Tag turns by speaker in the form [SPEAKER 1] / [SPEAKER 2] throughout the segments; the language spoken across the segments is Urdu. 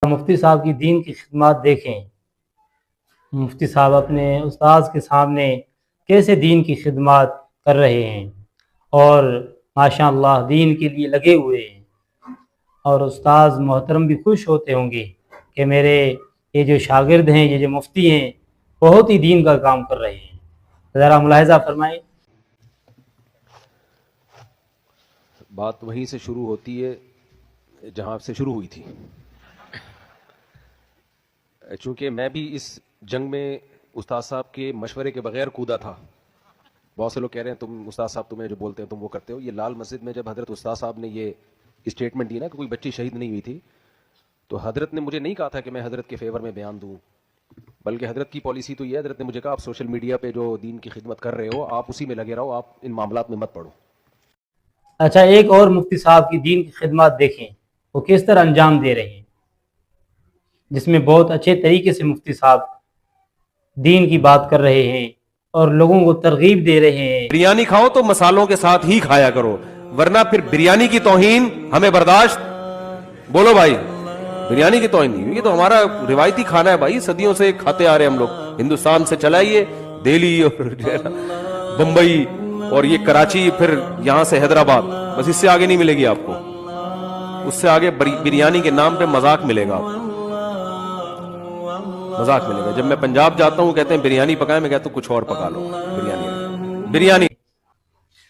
[SPEAKER 1] مفتی صاحب کی دین کی خدمات دیکھیں، مفتی صاحب اپنے استاذ کے سامنے کیسے دین کی خدمات کر رہے ہیں اور ماشاء اللہ دین کے لیے لگے ہوئے ہیں، اور استاذ محترم بھی خوش ہوتے ہوں گے کہ میرے یہ جو شاگرد ہیں، یہ جو مفتی ہیں، بہت ہی دین کا کام کر رہے ہیں۔ ذرا ملاحظہ فرمائیں۔
[SPEAKER 2] بات وہیں سے شروع ہوتی ہے جہاں سے شروع ہوئی تھی، چونکہ میں بھی اس جنگ میں استاد صاحب کے مشورے کے بغیر کودا تھا۔ بہت سے لوگ کہہ رہے ہیں تم استاد صاحب تمہیں جو بولتے ہیں تم وہ کرتے ہو۔ یہ لال مسجد میں جب حضرت استاد صاحب نے یہ اسٹیٹمنٹ دی نا کہ کوئی بچی شہید نہیں ہوئی تھی، تو حضرت نے مجھے نہیں کہا تھا کہ میں حضرت کے فیور میں بیان دوں، بلکہ حضرت کی پالیسی تو یہ ہے، حضرت نے مجھے کہا آپ سوشل میڈیا پہ جو دین کی خدمت کر رہے ہو آپ اسی میں لگے رہو، آپ ان معاملات میں مت پڑو۔
[SPEAKER 1] اچھا، ایک اور مفتی صاحب کی دین کی خدمات دیکھیں، وہ کس طرح انجام دے رہے ہیں، جس میں بہت اچھے طریقے سے مفتی صاحب دین کی بات کر رہے ہیں اور لوگوں کو ترغیب دے رہے ہیں۔
[SPEAKER 2] بریانی کھاؤ تو مسالوں کے ساتھ ہی کھایا کرو، ورنہ پھر بریانی کی توہین ہمیں برداشت، بولو بھائی، بریانی کی توہین نہیں، یہ تو ہمارا روایتی کھانا ہے بھائی، صدیوں سے کھاتے آ رہے ہم لوگ، ہندوستان سے چلائیے، دہلی اور بمبئی اور یہ کراچی، پھر یہاں سے حیدرآباد، بس اس سے آگے نہیں ملے گی آپ کو، اس سے آگے بریانی کے نام پہ مذاق ملے گا آپ کو، مذاق ملے گا۔ جب میں پنجاب جاتا ہوں کہتے ہیں بریانی پکائیں، میں کہتا ہوں کچھ اور پکا لو، بریانی۔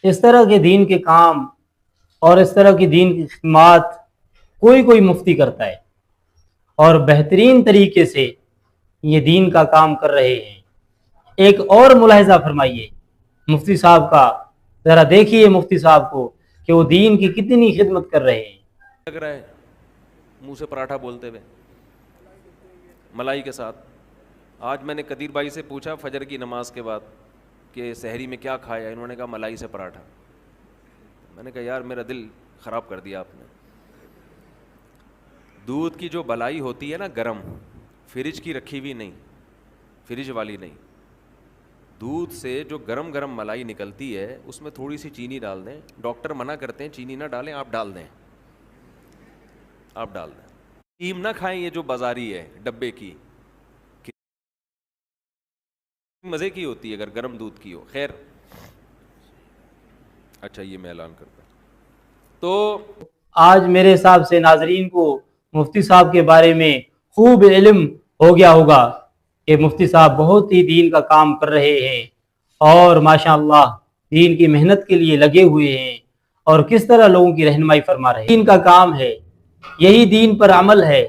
[SPEAKER 1] اس طرح کے دین کے کام اور اس طرح کی دین کی خدمات کوئی مفتی کرتا ہے اور بہترین طریقے سے یہ دین کا کام کر رہے ہیں۔ ایک اور ملاحظہ فرمائیے مفتی صاحب کا، ذرا دیکھیے مفتی صاحب کو کہ وہ دین کی کتنی خدمت کر رہے ہیں۔
[SPEAKER 3] لگ رہا ہے منہ سے پراٹھا بولتے ہوئے ملائی کے ساتھ۔ آج میں نے قدیر بھائی سے پوچھا فجر کی نماز کے بعد کہ سحری میں کیا کھایا، انہوں نے کہا ملائی سے پراٹھا۔ میں نے کہا یار میرا دل خراب کر دیا آپ نے۔ دودھ کی جو بلائی ہوتی ہے نا گرم، فریج کی رکھی ہوئی نہیں، فریج والی نہیں، دودھ سے جو گرم گرم ملائی نکلتی ہے اس میں تھوڑی سی چینی ڈال دیں، ڈاکٹر منع کرتے ہیں چینی نہ ڈالیں، آپ ڈال دیں، آپ ڈال دیں، کریم نہ کھائیں یہ جو بازاری ہے ڈبے کی، مزے کی ہوتی ہے اگر گرم دودھ کی ہو۔ خیر اچھا یہ میں اعلان کرتا ہوں۔ تو
[SPEAKER 1] آج میرے حساب سے ناظرین کو مفتی صاحب کے بارے میں خوب علم ہو گیا ہوگا کہ مفتی صاحب بہت ہی دین کا کام کر رہے ہیں اور ماشاءاللہ دین کی محنت کے لیے لگے ہوئے ہیں اور کس طرح لوگوں کی رہنمائی فرما رہے ہیں۔ دین کا کام ہے، یہی دین پر عمل ہے،